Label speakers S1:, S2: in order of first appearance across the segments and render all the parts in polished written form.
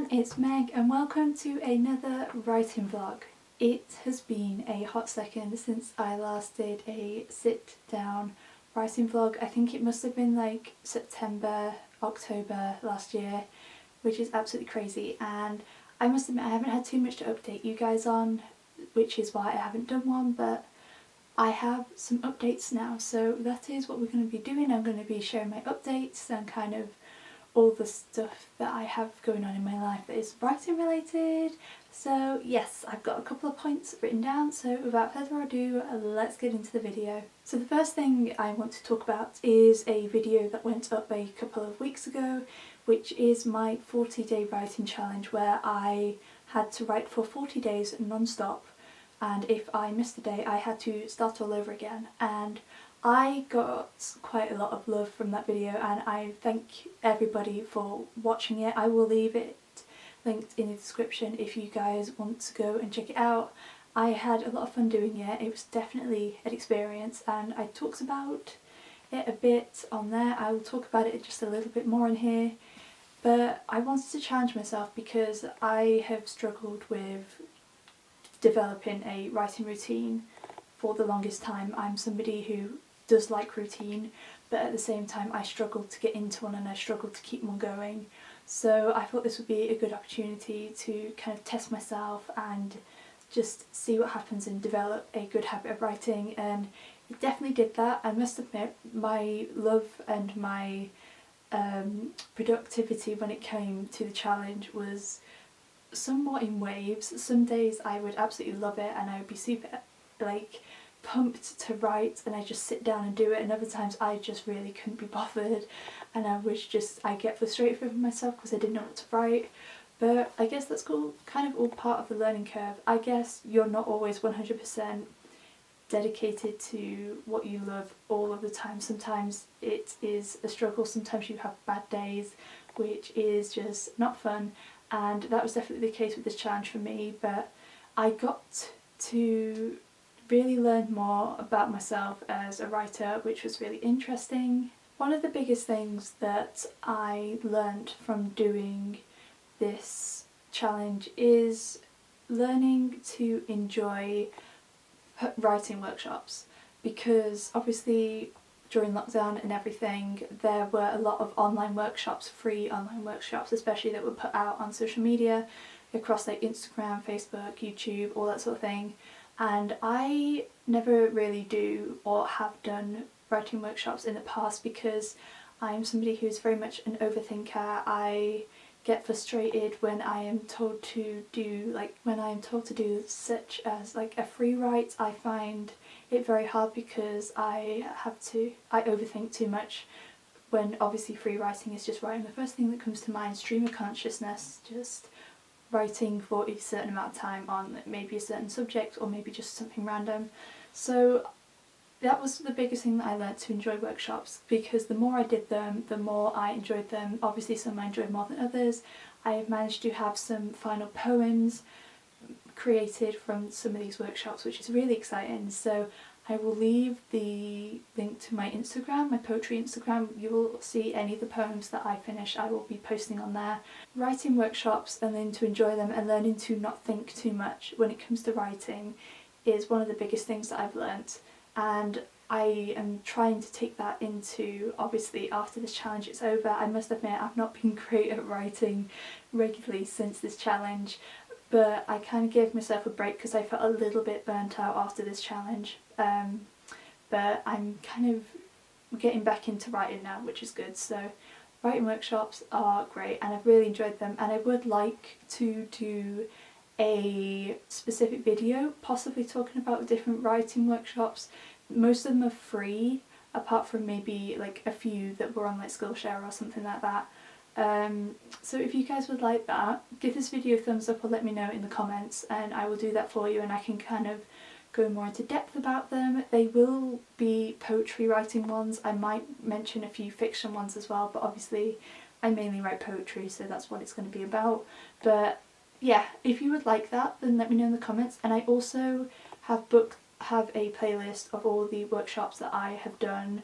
S1: everyone, it's Meg and welcome to another writing vlog. It has been a hot second since I last did a sit down writing vlog. I think it must have been like September, October last year, which is absolutely crazy, and I must admit I haven't had too much to update you guys on, which is why I haven't done one, but I have some updates now, so that is what we're going to be doing. I'm going to be sharing my updates and kind of all the stuff that I have going on in my life that is writing related. So yes, I've got a couple of points written down, so without further ado, let's get into the video. So the first thing I want to talk about is a video that went up a couple of weeks ago, which is my 40-day writing challenge, where I had to write for 40 days non-stop, and if I missed a day I had to start all over again. And I got quite a lot of love from that video, and I thank everybody for watching it. I will leave it linked in the description if you guys want to go and check it out. I had a lot of fun doing it. It was definitely an experience, and I talked about it a bit on there. I will talk about it just a little bit more in here, but I wanted to challenge myself because I have struggled with developing a writing routine for the longest time. I'm somebody who does like routine, but at the same time I struggle to get into one and I struggle to keep one going. So I thought this would be a good opportunity to kind of test myself and just see what happens and develop a good habit of writing, and it definitely did that. I must admit my love and my productivity when it came to the challenge was somewhat in waves. Some days I would absolutely love it and I would be super pumped to write and I just sit down and do it, and other times I just really couldn't be bothered and I get frustrated with myself because I didn't know what to write. But I guess that's kind of all part of the learning curve. I guess you're not always 100% dedicated to what you love all of the time. Sometimes it is a struggle, sometimes you have bad days, which is just not fun, and that was definitely the case with this challenge for me. But I got to really learn more about myself as a writer, which was really interesting. One of the biggest things that I learned from doing this challenge is learning to enjoy writing workshops, because obviously during lockdown and everything there were a lot of online workshops, free online workshops especially, that were put out on social media across like Instagram, Facebook, YouTube, all that sort of thing. And I never really do or have done writing workshops in the past because I'm somebody who's very much an overthinker. I get frustrated when I am told to do such as like a free write. I find it very hard because I overthink too much, when obviously free writing is just writing the first thing that comes to mind, stream of consciousness, just writing for a certain amount of time on maybe a certain subject or maybe just something random. So that was the biggest thing that I learned to enjoy workshops, because the more I did them, the more I enjoyed them. Obviously some I enjoyed more than others. I have managed to have some final poems created from some of these workshops, which is really exciting. So I will leave the link to my Instagram, my poetry Instagram. You will see any of the poems that I finish, I will be posting on there. Writing workshops and then to enjoy them and learning to not think too much when it comes to writing is one of the biggest things that I've learnt, and I am trying to take that into, obviously after this challenge is over. I must admit I've not been great at writing regularly since this challenge, but I kind of gave myself a break because I felt a little bit burnt out after this challenge. But I'm kind of getting back into writing now, which is good. So writing workshops are great and I've really enjoyed them, and I would like to do a specific video possibly talking about different writing workshops. Most of them are free, apart from maybe like a few that were on like Skillshare or something like that. So if you guys would like that, give this video a thumbs up or let me know in the comments and I will do that for you, and I can kind of go more into depth about them. They will be poetry writing ones. I might mention a few fiction ones as well, but obviously I mainly write poetry, so that's what it's going to be about. But yeah, if you would like that, then let me know in the comments. And I also have a playlist of all the workshops that I have done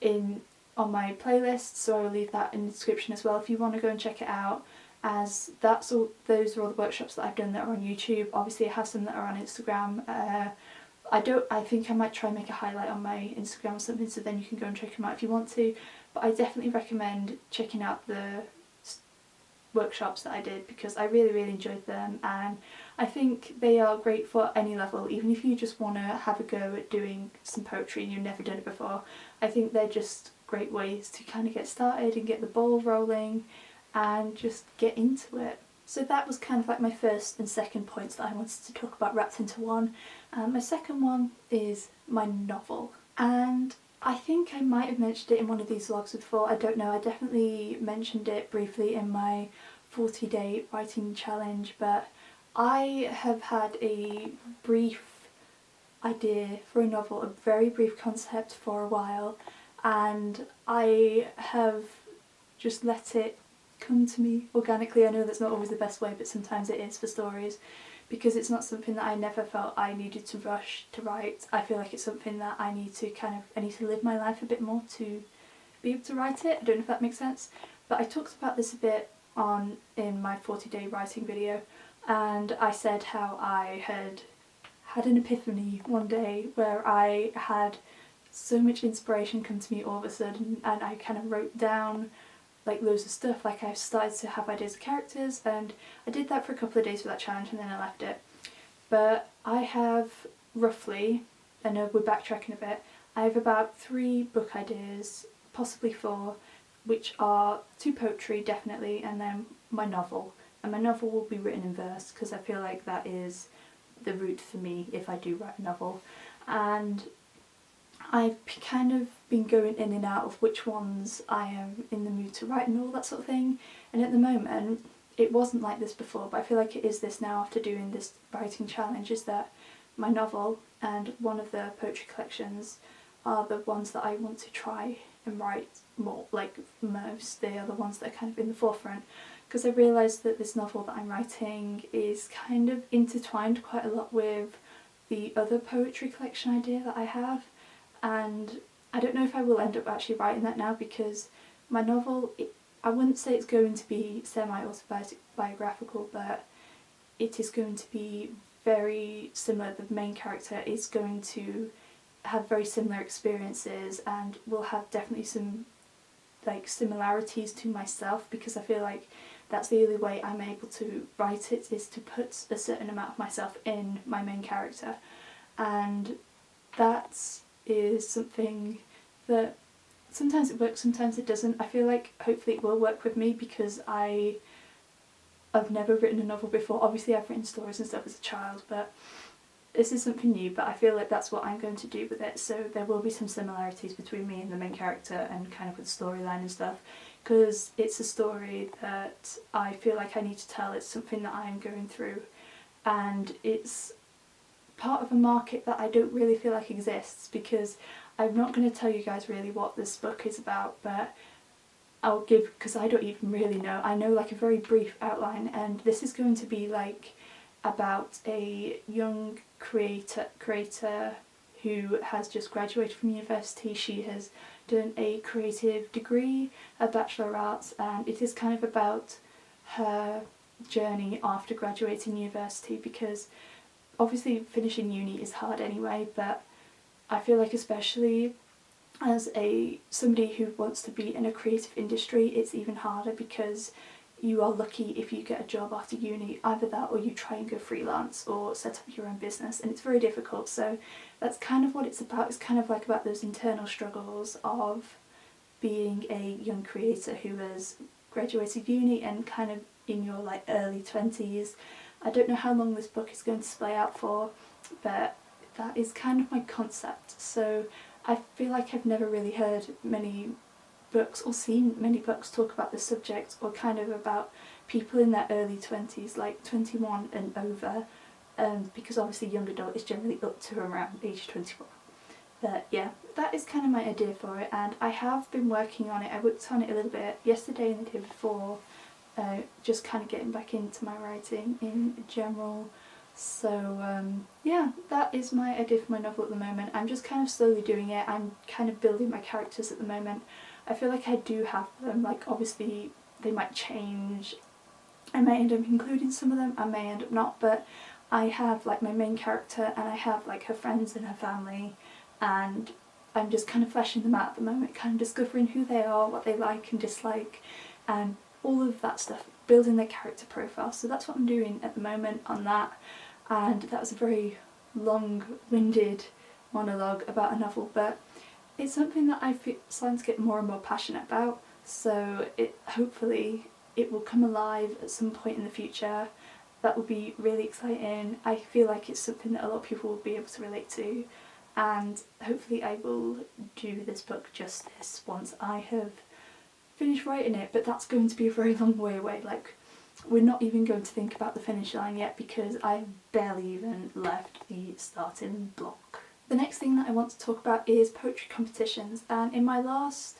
S1: on my playlist, so I will leave that in the description as well if you want to go and check it out. as those are all the workshops that I've done that are on YouTube. Obviously I have some that are on Instagram. I think I might try and make a highlight on my Instagram or something, so then you can go and check them out if you want to, but I definitely recommend checking out the workshops that I did because I really enjoyed them, and I think they are great for any level. Even if you just want to have a go at doing some poetry and you've never done it before, I think they're just great ways to kind of get started and get the ball rolling and just get into it. So that was kind of like my first and second points that I wanted to talk about wrapped into one. My second one is my novel, and I think I might have mentioned it in one of these vlogs before, I don't know, I definitely mentioned it briefly in my 40-day writing challenge, but I have had a brief idea for a novel, a very brief concept for a while, and I have just let it come to me organically. I know that's not always the best way, but sometimes it is for stories, because it's not something that I never felt I needed to rush to write. I feel like it's something that I need to live my life a bit more to be able to write it. I don't know if that makes sense, but I talked about this a bit in my 40-day writing video, and I said how I had an epiphany one day where I had so much inspiration come to me all of a sudden, and I kind of wrote down like loads of stuff. Like I started to have ideas of characters, and I did that for a couple of days for that challenge and then I left it. But I have roughly, I know we're backtracking a bit, I have about 3 book ideas, possibly 4, which are 2 poetry definitely, and then my novel. And my novel will be written in verse because I feel like that is the route for me if I do write a novel. And I've kind of been going in and out of which ones I am in the mood to write and all that sort of thing, and at the moment it wasn't like this before, but I feel like it is this now after doing this writing challenge, is that my novel and one of the poetry collections are the ones that I want to try and write more, like most. They are the ones that are kind of in the forefront, because I realised that this novel that I'm writing is kind of intertwined quite a lot with the other poetry collection idea that I have, and I don't know if I will end up actually writing that now, because my novel, I wouldn't say it's going to be semi-autobiographical, but it is going to be very similar. The main character is going to have very similar experiences and will have definitely some like similarities to myself, because I feel like that's the only way I'm able to write it, is to put a certain amount of myself in my main character, and that is something that sometimes it works, sometimes it doesn't. I feel like hopefully it will work with me, because I've never written a novel before. Obviously I've written stories and stuff as a child, but this is something new, but I feel like that's what I'm going to do with it. So there will be some similarities between me and the main character and kind of with storyline and stuff, because it's a story that I feel like I need to tell. It's something that I'm going through, and it's part of a market that I don't really feel like exists, because I'm not going to tell you guys really what this book is about, but I'll give, because I don't even really know. I know like a very brief outline, and this is going to be like about a young creator who has just graduated from university. She has done a creative degree, a Bachelor of Arts, and it is kind of about her journey after graduating university, because obviously finishing uni is hard anyway, but I feel like especially as somebody who wants to be in a creative industry, it's even harder, because you are lucky if you get a job after uni, either that or you try and go freelance or set up your own business, and it's very difficult. So that's kind of what it's about. It's kind of like about those internal struggles of being a young creator who has graduated uni and kind of in your like early 20s. I don't know how long this book is going to play out for, but that is kind of my concept. So I feel like I've never really heard many books or seen many books talk about this subject, or kind of about people in their early 20s, like 21 and over, because obviously young adult is generally up to around age 21. But yeah, that is kind of my idea for it, and I have been working on it. I worked on it a little bit yesterday and the day before, just kind of getting back into my writing in general. So yeah, that is my idea for my novel at the moment. I'm just kind of slowly doing it. I'm kind of building my characters at the moment. I feel like I do have them, like obviously they might change I may end up including some of them, I may end up not, but I have like my main character and I have like her friends and her family, and I'm just kind of fleshing them out at the moment, kind of discovering who they are, what they like and dislike, and all of that stuff, building their character profile. So that's what I'm doing at the moment on that, and that was a very long-winded monologue about a novel, but it's something that I'm starting to get more and more passionate about, so hopefully it will come alive at some point in the future. That will be really exciting. I feel like it's something that a lot of people will be able to relate to, and hopefully I will do this book justice once I have finished writing it, but that's going to be a very long way away. Like, we're not even going to think about the finish line yet because I've barely even left the starting block. The next thing that I want to talk about is poetry competitions, and in my last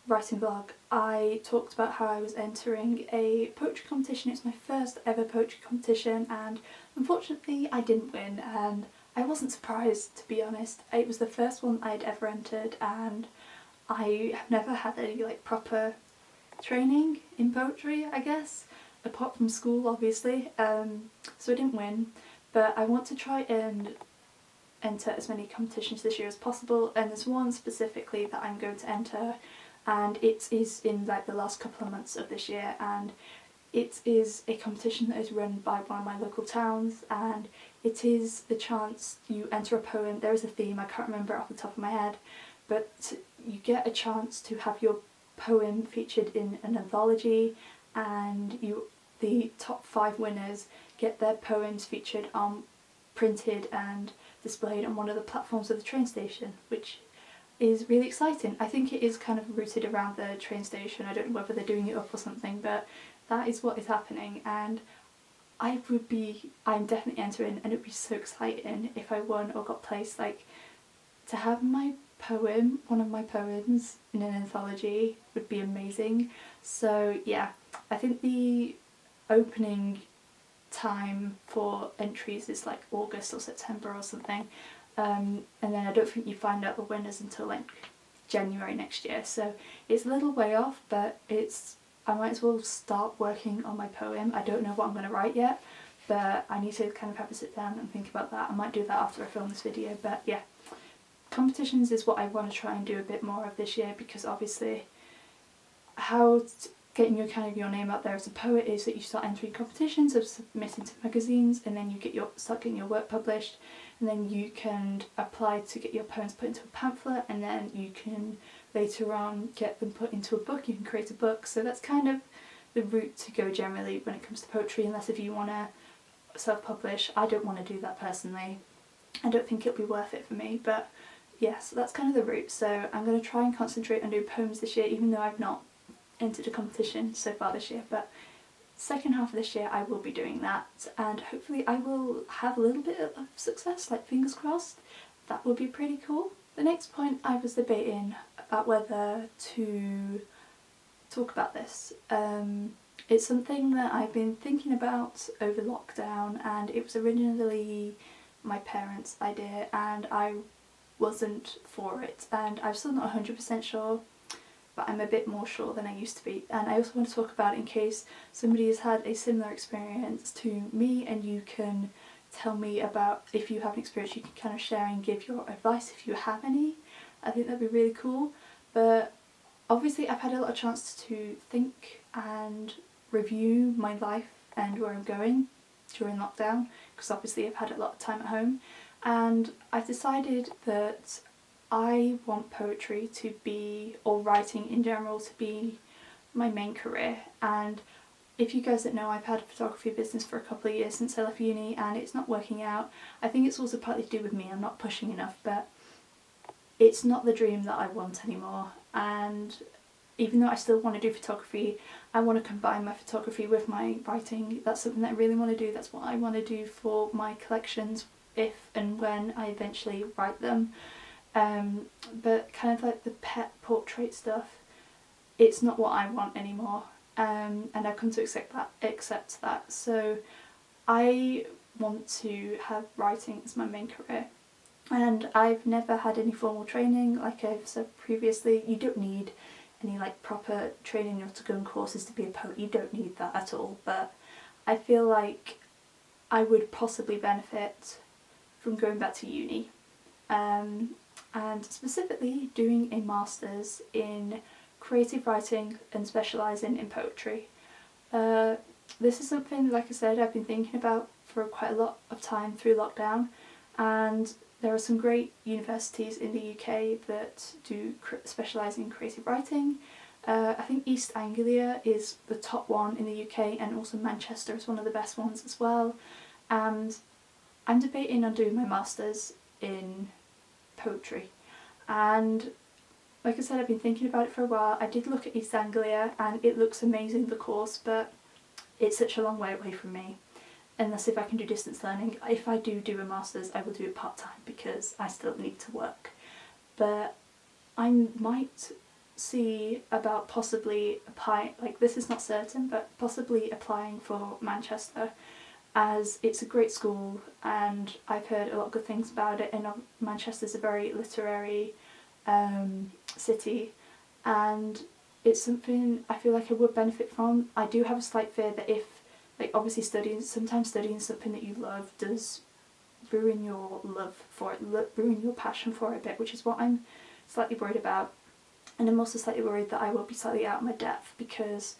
S1: writing vlog I talked about how I was entering a poetry competition. It's my first ever poetry competition and unfortunately I didn't win, and I wasn't surprised, to be honest. It was the first one I'd ever entered and I have never had any like proper training in poetry, I guess, apart from school obviously, so I didn't win, but I want to try and enter as many competitions this year as possible, and there's one specifically that I'm going to enter, and it is in like the last couple of months of this year, and it is a competition that is run by one of my local towns, and it is the chance you enter a poem. There is a theme, I can't remember it off the top of my head, but you get a chance to have your poem featured in an anthology, and the top 5 winners get their poems featured on, printed and displayed on one of the platforms of the train station, which is really exciting. I think it is kind of rooted around the train station. I don't know whether they're doing it up or something, but that is what is happening, and I'm definitely entering, and it would be so exciting if I won or got placed. Like, to have my poem, one of my poems, in an anthology would be amazing. So yeah, I think the opening time for entries is like August or September or something, and then I don't think you find out the winners until like January next year, so it's a little way off, but I might as well start working on my poem. I don't know what I'm going to write yet, but I need to kind of have a sit down and think about that. I might do that after I film this video, but yeah, competitions is what I want to try and do a bit more of this year, because obviously getting your name out there as a poet is that you start entering competitions of submitting to magazines, and then you start getting your work published, and then you can apply to get your poems put into a pamphlet, and then you can later on get them put into a book. You can create a book. So that's kind of the route to go generally when it comes to poetry, unless if you want to self-publish. I don't want to do that personally. I don't think it'll be worth it for me, but yeah, so that's kind of the route. So I'm going to try and concentrate on doing poems this year, even though I've not entered a competition so far this year, but second half of this year I will be doing that, and hopefully I will have a little bit of success, like fingers crossed. That would be pretty cool. The next point, I was debating about whether to talk about this. It's something that I've been thinking about over lockdown, and it was originally my parents' idea and I wasn't for it, and I'm still not 100% sure, but I'm a bit more sure than I used to be. And I also want to talk about it in case somebody has had a similar experience to me, and you can tell me about, if you have an experience, you can kind of share and give your advice if you have any. I think that'd be really cool. But obviously I've had a lot of chance to think and review my life and where I'm going during lockdown, because obviously I've had a lot of time at home, and I've decided that I want poetry to be, or writing in general, to be my main career. And if you guys don't know, I've had a photography business for a couple of years since I left uni, and it's not working out. I think it's also partly to do with me, I'm not pushing enough, but it's not the dream that I want anymore. And even though I still want to do photography, I want to combine my photography with my writing. That's something that I really want to do. That's what I want to do for my collections, if and when I eventually write them. But kind of like the pet portrait stuff, it's not what I want anymore, and I've come to accept that. So I want to have writing as my main career, and I've never had any formal training. Like I've said previously, you don't need any like proper training or to go on courses to be a poet. You don't need that at all, but I feel like I would possibly benefit from going back to uni, and specifically doing a master's in creative writing and specialising in poetry. This is something, like I said, I've been thinking about for quite a lot of time through lockdown, and there are some great universities in the UK that do specialise in creative writing. I think East Anglia is the top one in the UK, and also Manchester is one of the best ones as well. And I'm debating on doing my master's in poetry, and like I said, I've been thinking about it for a while. I did look at East Anglia and it looks amazing, the course, but it's such a long way away from me. Unless if I can do distance learning. If I do a master's, I will do it part-time because I still need to work. But I might see about possibly applying, like this is not certain, but possibly applying for Manchester, as it's a great school and I've heard a lot of good things about it, and Manchester's a very literary city, and it's something I feel like I would benefit from. I do have a slight fear that if, like, obviously sometimes studying something that you love does ruin your love for it, ruin your passion for it a bit, which is what I'm slightly worried about. And I'm also slightly worried that I will be slightly out of my depth because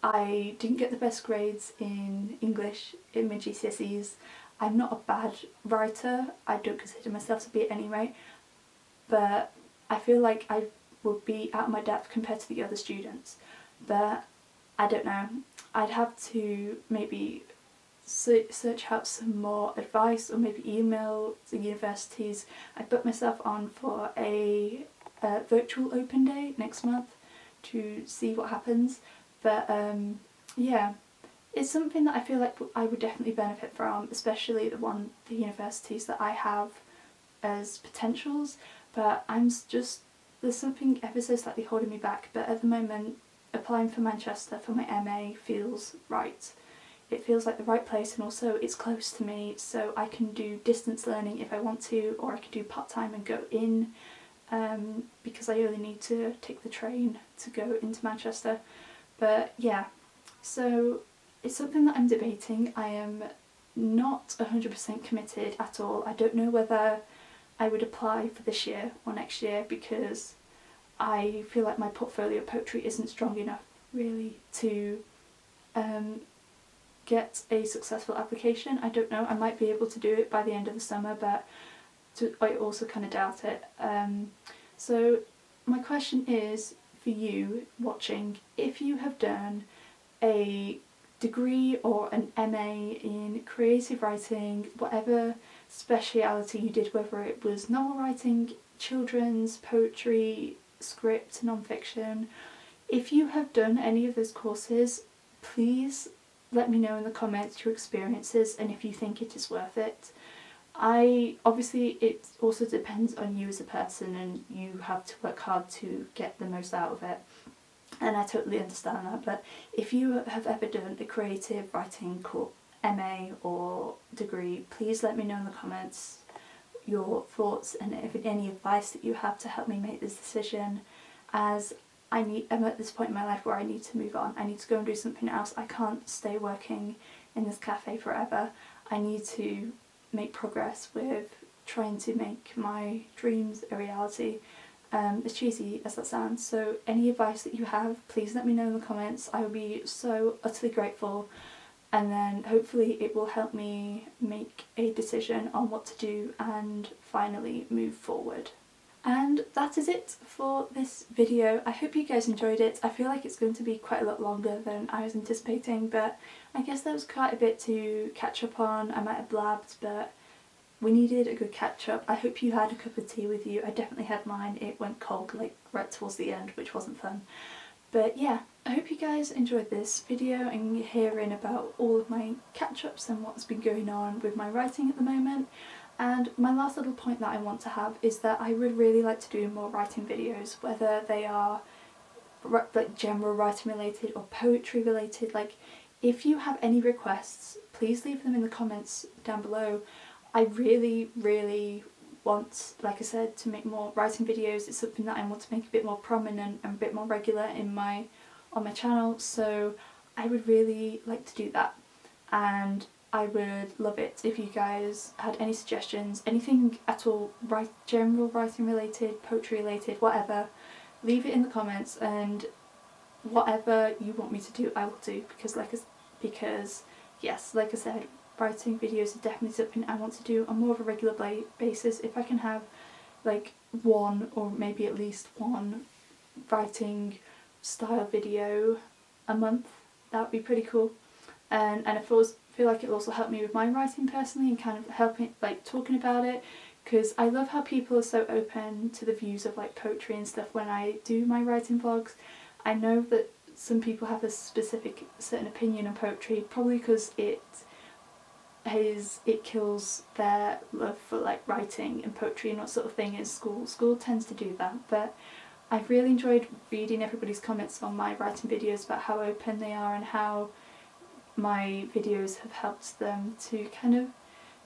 S1: I didn't get the best grades in English in my GCSEs. I'm not a bad writer, I don't consider myself to be at any rate, but I feel like I would be out of my depth compared to the other students. But I don't know, I'd have to maybe search out some more advice, or maybe email the universities. I booked myself on for a virtual open day next month to see what happens. But yeah, it's something that I feel like I would definitely benefit from, especially the universities that I have as potentials. But there's something ever so slightly holding me back. But at the moment, applying for Manchester for my MA feels right. It feels like the right place, and also it's close to me, so I can do distance learning if I want to, or I can do part-time and go in, because I only need to take the train to go into Manchester. But yeah, so it's something that I'm debating. I am not 100% committed at all. I don't know whether I would apply for this year or next year, because I feel like my portfolio of poetry isn't strong enough really to get a successful application. I don't know, I might be able to do it by the end of the summer, but I also kind of doubt it. So my question is, for you watching, if you have done a degree or an MA in creative writing, whatever speciality you did, whether it was novel writing, children's, poetry, script, non-fiction, if you have done any of those courses, please let me know in the comments your experiences and if you think it is worth it. Obviously it also depends on you as a person, and you have to work hard to get the most out of it, and I totally understand that. But if you have ever done a creative writing MA or degree, please let me know in the comments your thoughts and any advice that you have to help me make this decision, as I'm at this point in my life where I need to move on. I need to go and do something else. I can't stay working in this cafe forever. I need to make progress with trying to make my dreams a reality, as cheesy as that sounds. So any advice that you have, please let me know in the comments. I would be so utterly grateful, and then hopefully it will help me make a decision on what to do and finally move forward. And that is it for this video. I hope you guys enjoyed it. I feel like it's going to be quite a lot longer than I was anticipating, but I guess there was quite a bit to catch up on. I might have blabbed, but we needed a good catch up. I hope you had a cup of tea with you. I definitely had mine. It went cold like right towards the end, which wasn't fun. But yeah, I hope you guys enjoyed this video and hearing about all of my catch-ups and what's been going on with my writing at the moment. And my last little point that I want to have is that I would really like to do more writing videos, whether they are like general writing related or poetry related. Like, if you have any requests, please leave them in the comments down below. I really, really want, like I said, to make more writing videos. It's something that I want to make a bit more prominent and a bit more regular on my channel, so I would really like to do that. and I would love it if you guys had any suggestions, anything at all, general writing related, poetry related, whatever. Leave it in the comments, and whatever you want me to do I will do, because yes, like I said, writing videos are definitely something I want to do on more of a regular basis. If I can have like one or maybe at least one writing style video a month, that would be pretty cool. And I feel like it'll also help me with my writing personally, and kind of helping, like, talking about it, because I love how people are so open to the views of like poetry and stuff when I do my writing vlogs. I know that some people have a certain opinion on poetry, probably because it kills their love for like writing and poetry and what sort of thing in school. School tends to do that, but I've really enjoyed reading everybody's comments on my writing videos about how open they are and how my videos have helped them to kind of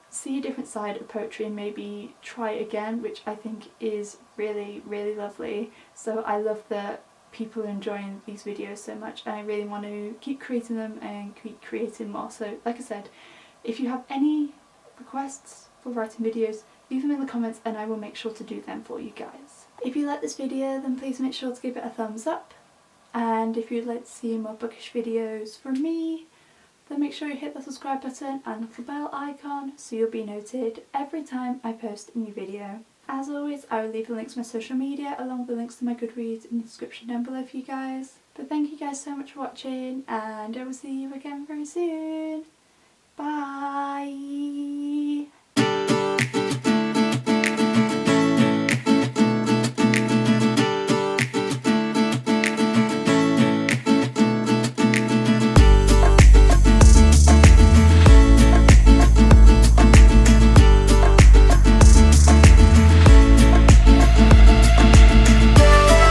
S1: see a different side of poetry and maybe try it again, which I think is really, really lovely. So I love that people are enjoying these videos so much, and I really want to keep creating them and keep creating more. So like I said, if you have any requests for writing videos, leave them in the comments and I will make sure to do them for you guys. If you like this video, then please make sure to give it a thumbs up, and if you'd like to see more bookish videos from me, then make sure you hit the subscribe button and the bell icon so you'll be noted every time I post a new video. As always, I will leave the links to my social media along with the links to my Goodreads in the description down below for you guys. But thank you guys so much for watching, and I will see you again very soon.